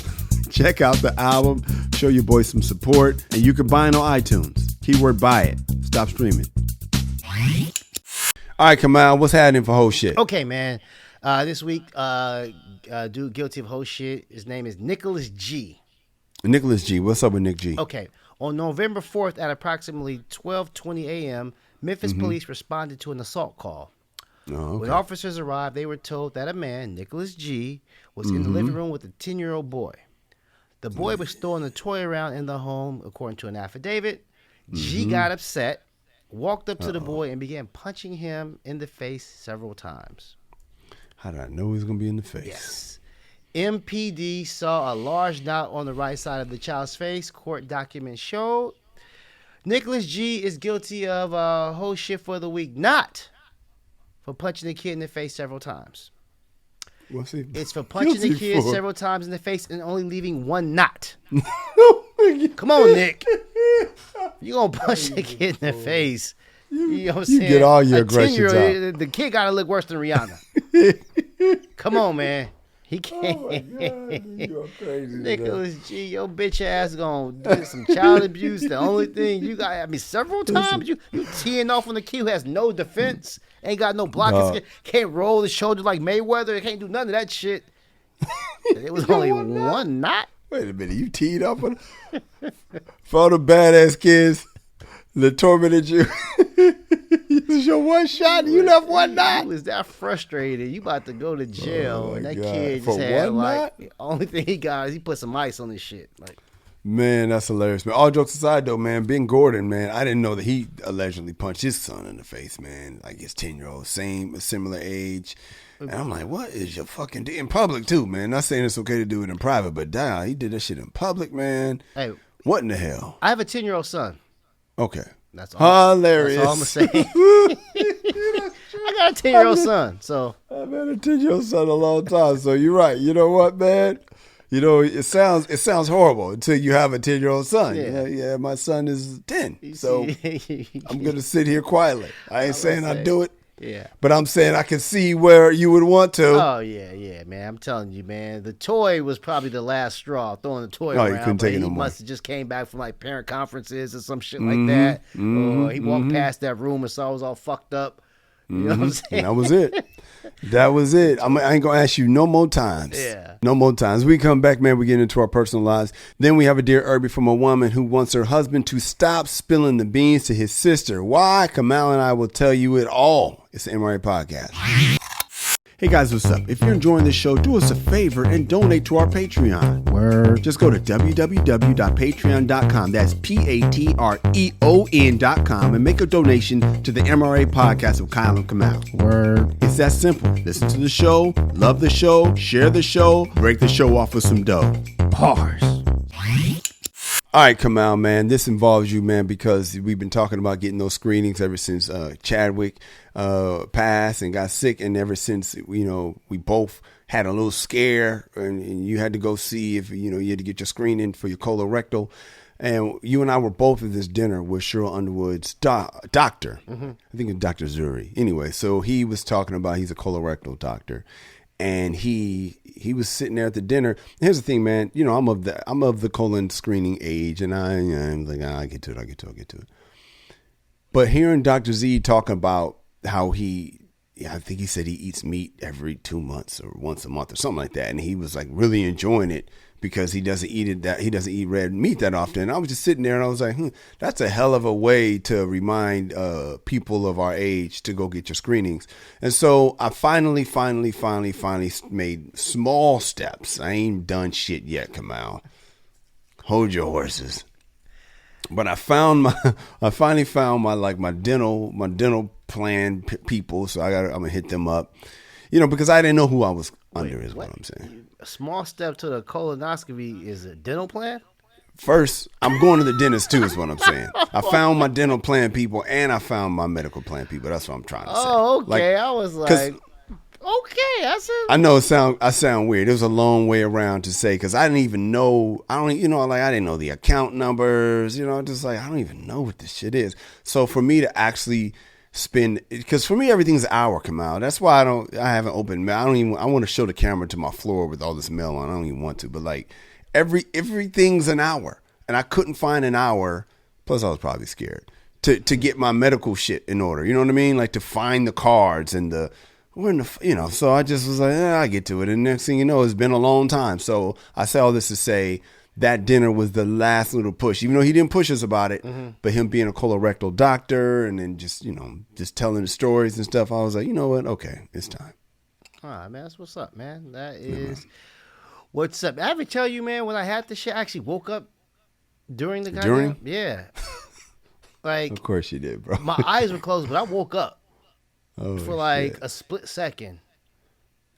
Check out the album. Show your boy some support. And you can buy it on iTunes. Keyword buy it. Stop streaming. All right, Kamal, what's happening for whole shit? Okay, man. This week, dude guilty of whole shit. His name is Nicholas G. Nicholas G. What's up with Nick G? Okay. On November 4th at approximately 12:20 a.m., Memphis police responded to an assault call. Oh, okay. When officers arrived, they were told that a man, Nicholas G., was in the living room with a 10-year-old boy. The boy was throwing a toy around in the home, according to an affidavit. G got upset, walked up to the boy, and began punching him in the face several times. How did I know he was going to be in the face? Yes. MPD saw a large knot on the right side of the child's face. Court documents showed. Nicholas G is guilty of whole shit for the week, not for punching the kid in the face several times. What's he It's for punching the kid several times in the face and only leaving one knot. Come on, Nick. You gonna punch the kid in the face? You know what I'm saying? You get all your aggressions out. The kid gotta look worse than Rihanna. Come on, man. He can't. Oh my God, you're crazy. Nicholas G, your bitch ass gonna do some child abuse. The only thing you got, several times you teeing off on the kid who has no defense, ain't got no blocking, can't roll his shoulders like Mayweather, can't do none of that shit. It was only one knot. Wait a minute, you teed up on for all the badass kids that tormented you. This is your one shot and you left one knot. He was that frustrated. You about to go to jail. And that God. kid For just had one like knot? the only thing he got is he put some ice on his shit. Like, Man, that's hilarious, man. All jokes aside, though, man, Ben Gordon, man, I didn't know that he allegedly punched his son in the face, man. Like his 10-year-old, similar age. And I'm like, what is your fucking deal? In public, too, man. Not saying it's okay to do it in private, but damn, he did that shit in public, man. hey, What in the hell? I have a 10-year-old son. Okay. That's all. Hilarious. That's all I'm saying. I got a 10-year-old son, so I've had a 10-year-old son a long time, so you're right. You know what, man? You know, it sounds horrible until you have a 10-year-old son. Yeah. My son is 10, so I'm going to sit here quietly. I ain't saying I do it. Yeah. But I'm saying I can see where you would want to. Oh, yeah, man. I'm telling you, man. The toy was probably the last straw, throwing the toy around. You couldn't take it no he more. must have just came back from like parent conferences or some shit like that. Or he walked past that room and saw it was all fucked up. You know what I'm saying? And that was it. That was it. I ain't going to ask you no more times. Yeah. No more times. We come back, man. We get into our personal lives. Then we have a Dear Erby from a woman who wants her husband to stop spilling the beans to his sister. Why? Kamal and I will tell you it all. It's the MRA Podcast. Hey guys, what's up? If you're enjoying this show, do us a favor and donate to our Patreon. Word. Just go to www.patreon.com. That's Patreon.com and make a donation to the MRA Podcast of Kyle and Kamal. Word. It's that simple. Listen to the show, love the show, share the show, break the show off with some dough. Bars. All right, Kamal, man. This involves you, man, because we've been talking about getting those screenings ever since Chadwick passed and got sick, and ever since we both had a little scare, and you had to go see if you had to get your screening for your colorectal, and you and I were both at this dinner with Cheryl Underwood's doctor. I think it's Dr. Zuri. Anyway, so he was talking about he's a colorectal doctor. And he was sitting there at the dinner. Here's the thing, man. I'm of the colon screening age, and I'm like, I'll get to it. But hearing Dr. Z talking about how I think he said he eats meat every 2 months or once a month or something like that, and he was like really enjoying it because he doesn't eat red meat that often. And I was just sitting there and I was like, that's a hell of a way to remind people of our age to go get your screenings. And so I finally made small steps. I ain't done shit yet, Kamal. Hold your horses. But I finally found my dental plan people. So I'm gonna hit them up, because I didn't know who I was under. Is what I'm saying. A small step to the colonoscopy is a dental plan? First, I'm going to the dentist too, is what I'm saying. I found my dental plan people and I found my medical plan people. That's what I'm trying to say. Oh, okay. I was like, okay. I know I sound weird. It was a long way around to say because I didn't even know. I didn't know the account numbers. Just like I don't even know what this shit is. So for me to actually because for me everything's an hour, Kamal. That's why I haven't opened mail. I want to show the camera to my floor with all this mail on. I don't even want to, but like everything's an hour, and I couldn't find an hour. Plus, I was probably scared to get my medical shit in order. You know what I mean? Like to find the cards and So I just was like, I get to it. And next thing you know, it's been a long time. So I say all this to say that dinner was the last little push, even though he didn't push us about it, but him being a colorectal doctor and then just telling the stories and stuff, I was like, you know what? Okay, it's time. All right, man. That's what's up, man. That is what's up. I ever tell you, man, when I had this shit, I actually woke up during the goddamn. Yeah. Like, of course you did, bro. My eyes were closed, but I woke up for like shit. a split second.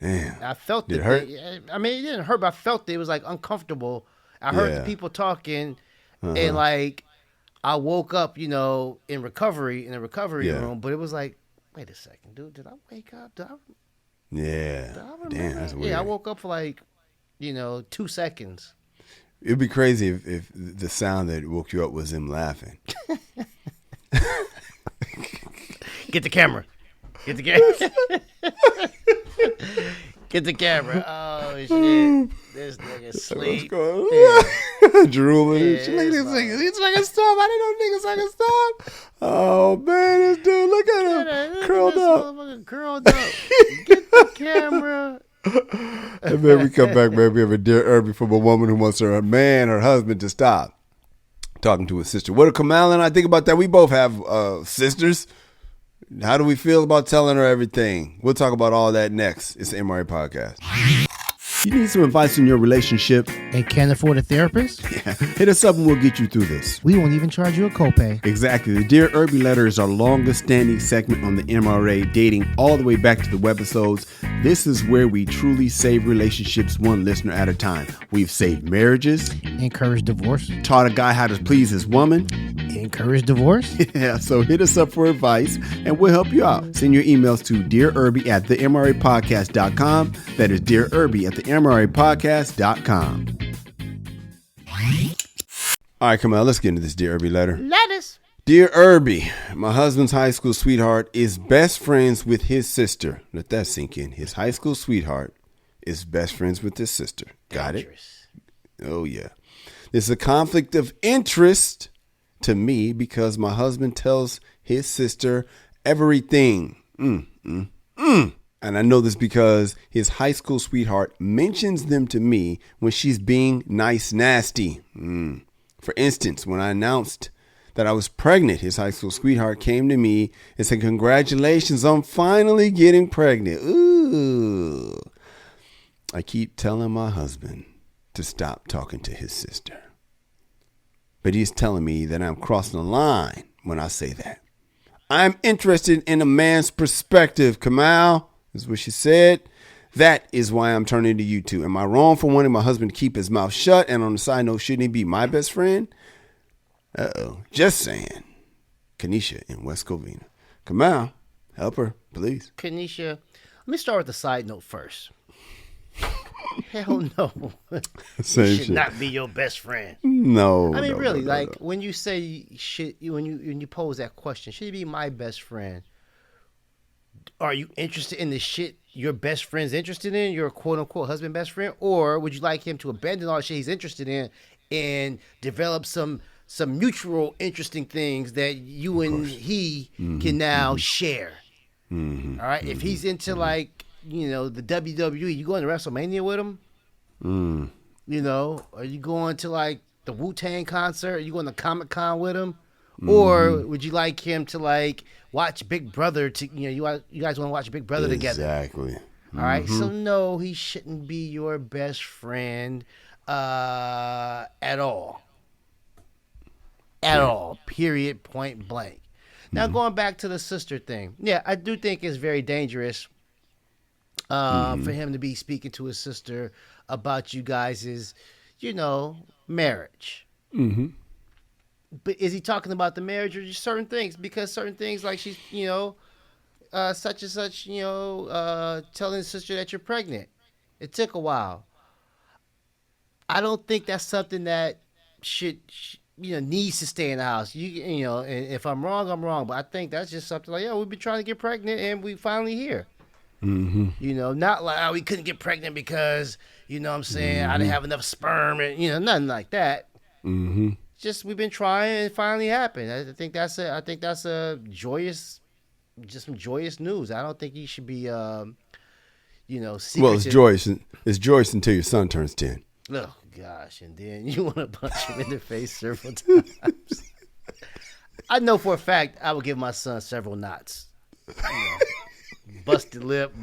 Damn. I felt Did it hurt? I mean, it didn't hurt, but I felt it was like uncomfortable. I heard the people talking, and like I woke up, in the recovery room. But it was like, wait a second, dude, did I wake up? Yeah. Damn, that's weird. Yeah, I woke up for like, 2 seconds. It'd be crazy if the sound that woke you up was him laughing. Get the camera. Get the camera. Get the camera. Oh, shit. This nigga sleep. Drooling. Yeah, look at this nigga. He's like a stop. I didn't know niggas like a stop. Oh, man, this dude, look at him. Curled up. Curled up. Get the camera. And then we come back, man. We have a Dear Erby from a woman who wants her husband to stop talking to his sister. What do Kamal and I think about that? We both have sisters. How do we feel about telling her everything? We'll talk about all that next. It's the MRA Podcast. You need some advice in your relationship and can't afford a therapist? Yeah. Hit us up and we'll get you through this. We won't even charge you a copay. Exactly. The Dear Erby letter is our longest standing segment on the MRA, dating all the way back to the webisodes. This is where we truly save relationships one listener at a time. We've saved marriages, encouraged divorce, taught a guy how to please his woman, encouraged divorce. Yeah, so hit us up for advice and we'll help you out. Send your emails to dearerby@themrapodcast.com. That is dearerby@themrapodcast.com. All right, come on, let's get into this Dear Erby letter. Lettuce. Dear Erby, my husband's high school sweetheart is best friends with his sister. Let that sink in. His high school sweetheart is best friends with his sister. Got Dangerous. it? Oh, yeah. There's a conflict of interest to me because my husband tells his sister everything. And I know this because his high school sweetheart mentions them to me when she's being nice nasty. For instance, when I announced that I was pregnant, his high school sweetheart came to me and said, "Congratulations, I'm finally getting pregnant." Ooh. I keep telling my husband to stop talking to his sister. But he's telling me that I'm crossing the line when I say that. I'm interested in a man's perspective, Kamal, is what she said. That is why I'm turning to you two. Am I wrong for wanting my husband to keep his mouth shut? And on the side note, shouldn't he be my best friend? Just saying. Kanisha in West Covina. Kamal, help her, please. Kanisha, let me start with the side note first. Hell no. Same should shit. not be your best friend. No. I mean, no, really, no, like no. when you say when you pose that question, should he be my best friend? Are you interested in the shit your best friend's interested in, your quote unquote husband best friend, or would you like him to abandon all the shit he's interested in and develop some mutual interesting things that you and he can now share? All right, if he's into like the WWE, you going to WrestleMania with him? Are you going to like the Wu-Tang concert? Are you going to Comic-Con with him? Or would you like him to like watch Big Brother? You guys want to watch Big Brother together? Exactly. All right. So no, he shouldn't be your best friend at all. At all. Period. Point blank. Now going back to the sister thing, yeah, I do think it's very dangerous for him to be speaking to his sister about you guys' marriage. But is he talking about the marriage or just certain things? Because certain things like she's, such and such, telling his sister that you're pregnant. It took a while. I don't think that's something that should, needs to stay in the house. And if I'm wrong, I'm wrong. But I think that's just something like, we've been trying to get pregnant and we finally here. Not like, we couldn't get pregnant because, I didn't have enough sperm and, nothing like that. Just we've been trying and it finally happened. I think that's a joyous, just some joyous news. I don't think he should be, secretive. Well, it's joyous. It's joyous until your son turns 10. Oh gosh, and then you want to punch him in the face several times. I know for a fact I would give my son several knots. Busted lip,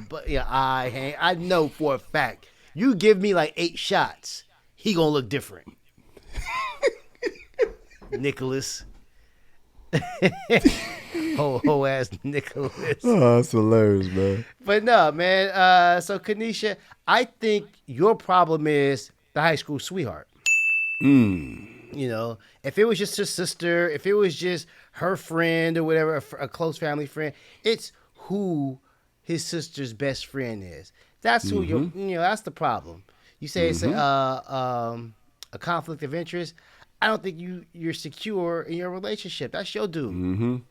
eye, hand. I know for a fact. You give me like 8 shots, he gonna look different. Nicholas. Ho ass Nicholas. Oh, that's hilarious, man. But no, man. So Kanisha, I think your problem is the high school sweetheart. If it was just her sister, if it was just her friend or whatever, a close family friend, it's who his sister's best friend is. That's who that's the problem. You say it's a conflict of interest. I don't think you're secure in your relationship. That's your dude.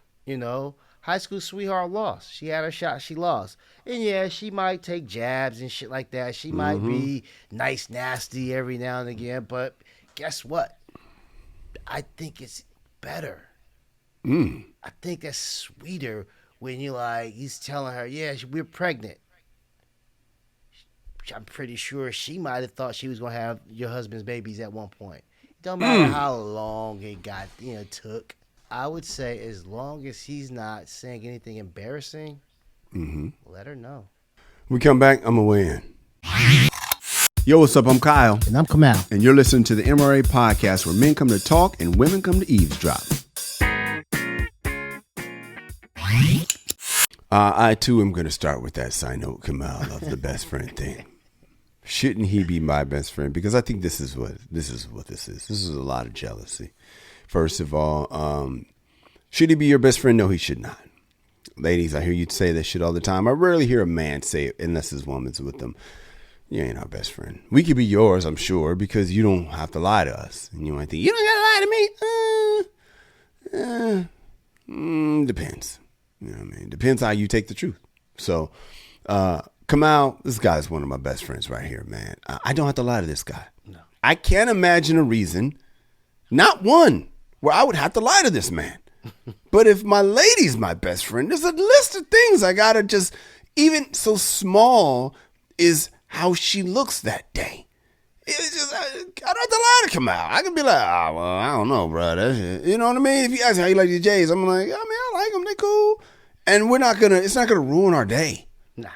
High school sweetheart lost. She had her shot. She lost. And yeah, she might take jabs and shit like that. She might be nice, nasty every now and again. But guess what? I think it's better. I think that's sweeter when he's telling her, yeah, we're pregnant. I'm pretty sure she might have thought she was going to have your husband's babies at one point. Don't matter how long it took. I would say as long as he's not saying anything embarrassing, let her know. We come back, I'm going to weigh in. Yo, what's up? I'm Kyle. And I'm Kamal. And you're listening to the MRA podcast where men come to talk and women come to eavesdrop. I too am going to start with that side note, Kamal, of the best friend thing. Shouldn't he be my best friend? Because I think this is what this is. This is a lot of jealousy. First of all, should he be your best friend? No, he should not. Ladies, I hear you say that shit all the time. I rarely hear a man say it unless his woman's with them. You ain't our best friend. We could be yours, I'm sure, because you don't have to lie to us. And you might think, you don't got to lie to me. mean, depends. You know what I mean? Depends how you take the truth. So, Kamal, this guy's one of my best friends right here, man. I don't have to lie to this guy. No. I can't imagine a reason, not one, where I would have to lie to this man. But if my lady's my best friend, there's a list of things I gotta just, even so small is how she looks that day. It's just, I don't have to lie to Kamal. I can be like, well, I don't know, bro. That's it. You know what I mean? If you ask me how you like your J's, I'm like, I like them. They cool. And it's not gonna ruin our day. Nah.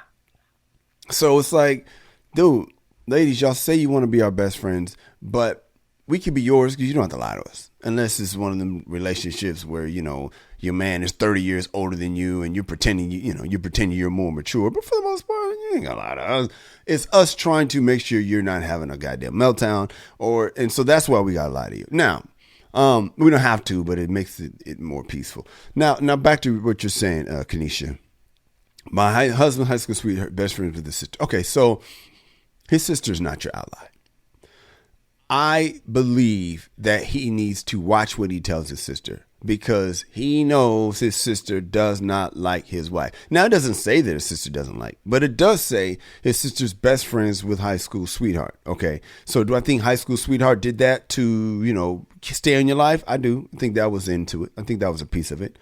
So it's like, dude, ladies, y'all say you want to be our best friends, but we could be yours because you don't have to lie to us. Unless it's one of them relationships where, your man is 30 years older than you and you're pretending you're more mature. But for the most part, you ain't gonna lie to us. It's us trying to make sure you're not having a goddamn meltdown. And so that's why we gotta lie to you. Now, we don't have to, but it makes it more peaceful. Now back to what you're saying, Kanisha. My husband, high school sweetheart, best friend with his sister. Okay, so his sister's not your ally. I believe that he needs to watch what he tells his sister because he knows his sister does not like his wife. Now, it doesn't say that his sister doesn't like, but it does say his sister's best friends with high school sweetheart. Okay, so do I think high school sweetheart did that to, stay in your life? I do. I think that was into it. I think that was a piece of it.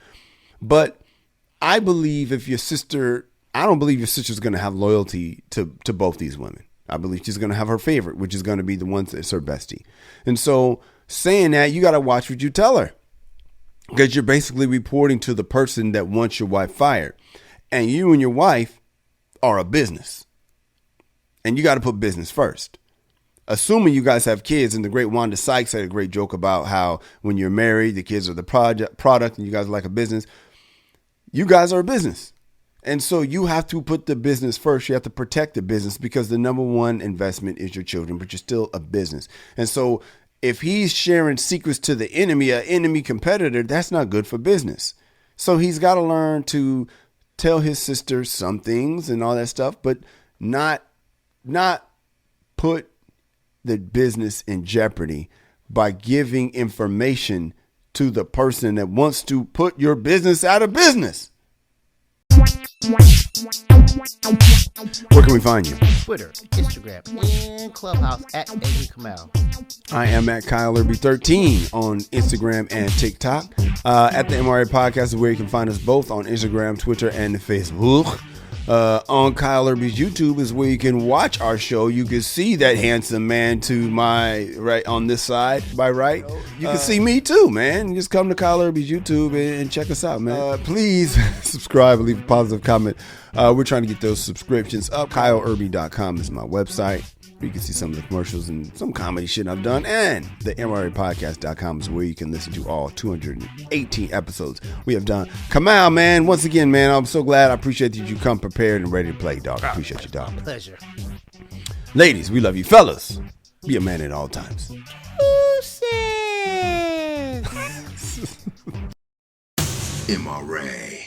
But I believe I don't believe your sister's going to have loyalty to both these women. I believe she's going to have her favorite, which is going to be the one that's her bestie. And so saying that, you got to watch what you tell her because you're basically reporting to the person that wants your wife fired. And you and your wife are a business. And you got to put business first. Assuming you guys have kids, and the great Wanda Sykes had a great joke about how when you're married, the kids are the product and you guys are like a business. You guys are a business. And so you have to put the business first. You have to protect the business because the number one investment is your children, but you're still a business. And so if he's sharing secrets to the enemy, an enemy competitor, that's not good for business. So he's got to learn to tell his sister some things and all that stuff, but not put the business in jeopardy by giving information to the person that wants to put your business out of business. Where can we find you? Twitter, Instagram, and Clubhouse at Angry Kamal. I am at Kyle Erby 13 on Instagram and TikTok. At the MRA podcast is where you can find us both on Instagram, Twitter, and Facebook. On Kyle Erby's YouTube is where you can watch our show. You can see that handsome man to my right on this side, by right. You can see me too, man. Just come to Kyle Erby's YouTube and check us out, man. Please subscribe and leave a positive comment. We're trying to get those subscriptions up. KyleErby.com is my website. You can see some of the commercials and some comedy shit I've done. And the MRApodcast.com is where you can listen to all 218 episodes we have done. Kamal, man, once again, man, I'm so glad. I appreciate that you come prepared and ready to play, dog. I appreciate you, dog. Pleasure. Ladies, we love you. Fellas, be a man at all times. Deuces. MRA.